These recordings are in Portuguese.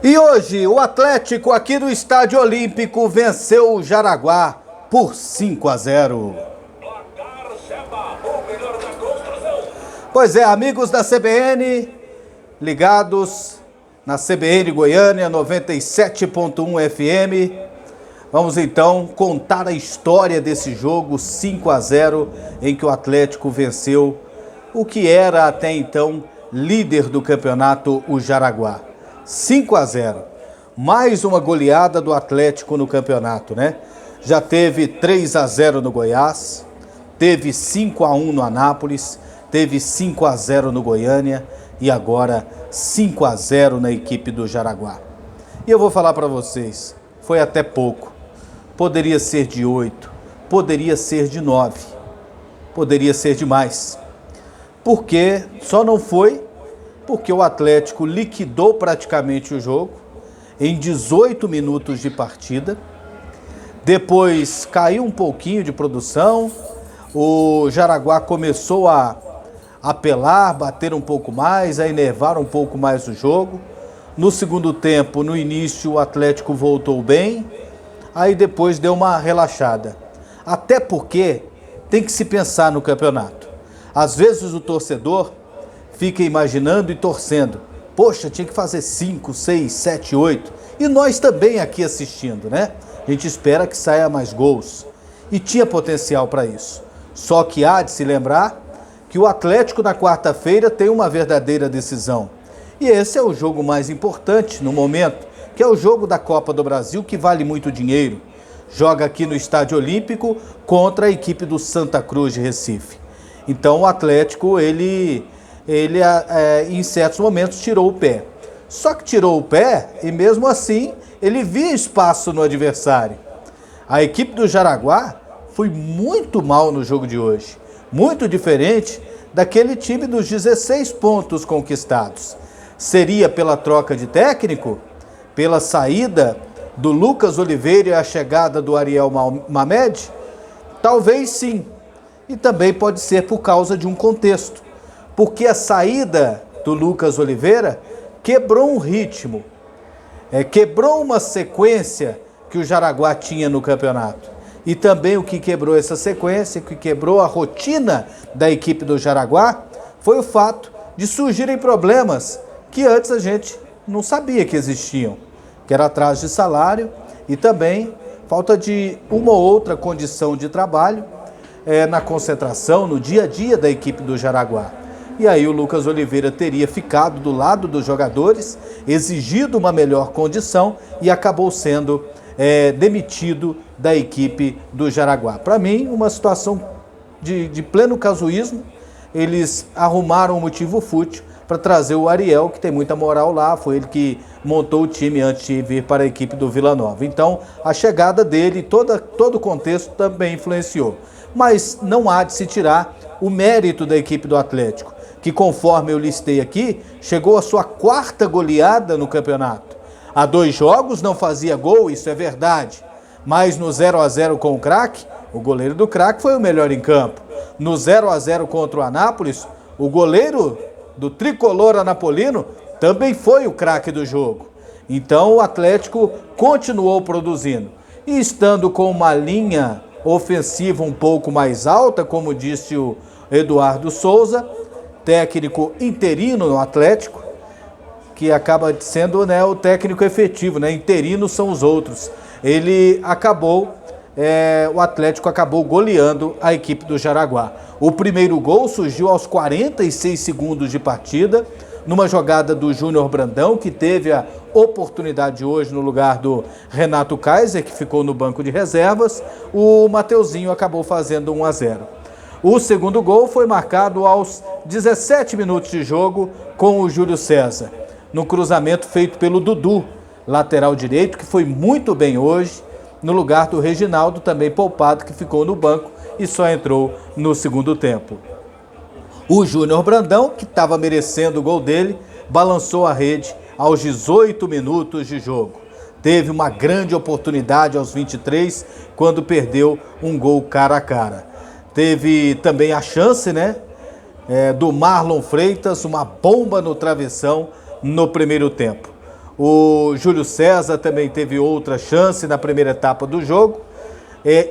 E hoje o Atlético aqui no Estádio Olímpico venceu o Jaraguá por 5-0. Pois é, amigos da CBN, ligados na CBN Goiânia 97.1 FM, vamos então contar a história desse jogo 5-0 em que o Atlético venceu o que era até então líder do campeonato, o Jaraguá. 5-0, mais uma goleada do Atlético no campeonato, né? Já teve 3-0 no Goiás, teve 5-1 no Anápolis, teve 5-0 no Goiânia e agora 5-0 na equipe do Jaraguá. E eu vou falar para vocês, foi até pouco. Poderia ser de 8, poderia ser de 9, poderia ser de mais. Porque só não foi porque o Atlético liquidou praticamente o jogo em 18 minutos de partida. Depois caiu um pouquinho de produção, o Jaraguá começou a apelar, bater um pouco mais, a enervar um pouco mais o jogo. No segundo tempo, no início, o Atlético voltou bem, aí depois deu uma relaxada. Até porque tem que se pensar no campeonato. Às vezes o torcedor fica imaginando e torcendo. Poxa, tinha que fazer 5, 6, 7, 8. E nós também aqui assistindo, né? A gente espera que saia mais gols. E tinha potencial para isso. Só que há de se lembrar que o Atlético na quarta-feira tem uma verdadeira decisão. E esse é o jogo mais importante no momento, que é o jogo da Copa do Brasil, que vale muito dinheiro. Joga aqui no Estádio Olímpico contra a equipe do Santa Cruz de Recife. Então o Atlético, ele em certos momentos tirou o pé. Só que tirou o pé e mesmo assim ele via espaço no adversário. A equipe do Jaraguá foi muito mal no jogo de hoje. Muito diferente daquele time dos 16 pontos conquistados. Seria pela troca de técnico? Pela saída do Lucas Oliveira e a chegada do Ariel Mamed? Talvez sim. E também pode ser por causa de um contexto. Porque a saída do Lucas Oliveira quebrou um ritmo, quebrou uma sequência que o Jaraguá tinha no campeonato. E também o que quebrou essa sequência, que quebrou a rotina da equipe do Jaraguá, foi o fato de surgirem problemas que antes a gente não sabia que existiam, que era atraso de salário e também falta de uma ou outra condição de trabalho na concentração, no dia a dia da equipe do Jaraguá. E aí o Lucas Oliveira teria ficado do lado dos jogadores, exigido uma melhor condição e acabou sendo demitido da equipe do Jaraguá. Para mim, uma situação de pleno casuísmo. Eles arrumaram um motivo fútil para trazer o Ariel, que tem muita moral lá, foi ele que montou o time antes de vir para a equipe do Vila Nova. Então, a chegada dele, todo o contexto também influenciou. Mas não há de se tirar o mérito da equipe do Atlético, que conforme eu listei aqui, chegou à sua 4ª goleada no campeonato. Há 2 jogos não fazia gol, isso é verdade, mas no 0-0 com o Craque, o goleiro do Craque foi o melhor em campo. No 0-0 contra o Anápolis, o goleiro do tricolor anapolino também foi o craque do jogo. Então o Atlético continuou produzindo. E estando com uma linha ofensiva um pouco mais alta, como disse o Eduardo Souza, técnico interino no Atlético, que acaba sendo o técnico efetivo, interino são os outros. O Atlético acabou goleando a equipe do Jaraguá. O primeiro gol surgiu aos 46 segundos de partida, numa jogada do Júnior Brandão, que teve a oportunidade hoje no lugar do Renato Kaiser, que ficou no banco de reservas. O Mateuzinho acabou fazendo 1-0. O segundo gol foi marcado aos 17 minutos de jogo com o Júlio César, no cruzamento feito pelo Dudu, lateral direito, que foi muito bem hoje, no lugar do Reginaldo, também poupado, que ficou no banco e só entrou no segundo tempo. O Júnior Brandão, que estava merecendo o gol dele, balançou a rede aos 18 minutos de jogo. Teve uma grande oportunidade aos 23, quando perdeu um gol cara a cara. Teve também a chance, do Marlon Freitas, uma bomba no travessão no primeiro tempo. O Júlio César também teve outra chance na primeira etapa do jogo.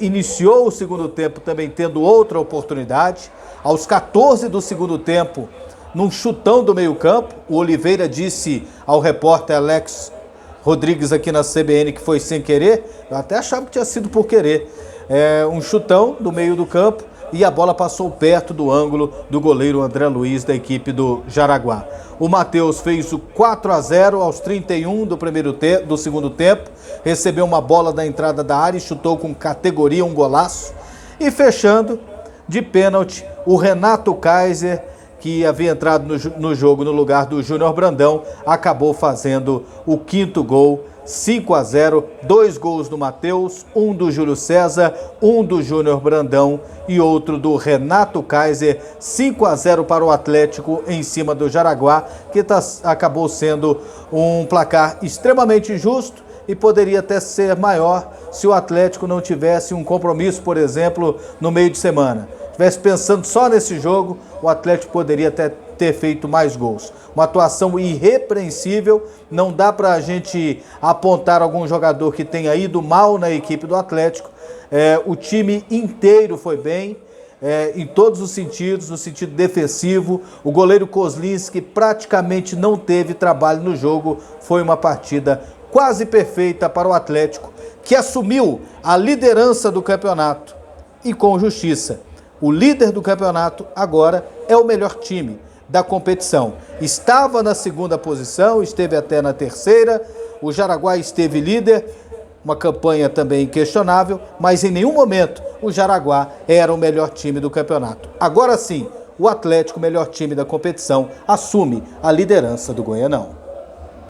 Iniciou o segundo tempo também tendo outra oportunidade. Aos 14 do segundo tempo, num chutão do meio-campo, o Oliveira disse ao repórter Alex Rodrigues aqui na CBN que foi sem querer. Eu até achava que tinha sido por querer. Um chutão do meio do campo e a bola passou perto do ângulo do goleiro André Luiz da equipe do Jaraguá. O Matheus fez o 4-0 aos 31 do segundo tempo, recebeu uma bola da entrada da área e chutou com categoria um golaço. E fechando de pênalti, o Renato Kaiser, que havia entrado no jogo no lugar do Júnior Brandão, acabou fazendo o quinto gol. 5-0, 2 gols do Matheus, um do Júlio César, um do Júnior Brandão e outro do Renato Kaiser. 5-0 para o Atlético em cima do Jaraguá, que acabou sendo um placar extremamente justo e poderia até ser maior se o Atlético não tivesse um compromisso, por exemplo, no meio de semana. Estivesse pensando só nesse jogo, o Atlético poderia até ter feito mais gols. Uma atuação irrepreensível, não dá para a gente apontar algum jogador que tenha ido mal na equipe do Atlético. O time inteiro foi bem, em todos os sentidos, no sentido defensivo. O goleiro Kozlinski praticamente não teve trabalho no jogo, foi uma partida quase perfeita para o Atlético, que assumiu a liderança do campeonato e com justiça. O líder do campeonato agora é o melhor time da competição. Estava na segunda posição, esteve até na terceira, o Jaraguá esteve líder, uma campanha também questionável, mas em nenhum momento o Jaraguá era o melhor time do campeonato. Agora sim, o Atlético, melhor time da competição, assume a liderança do Goianão.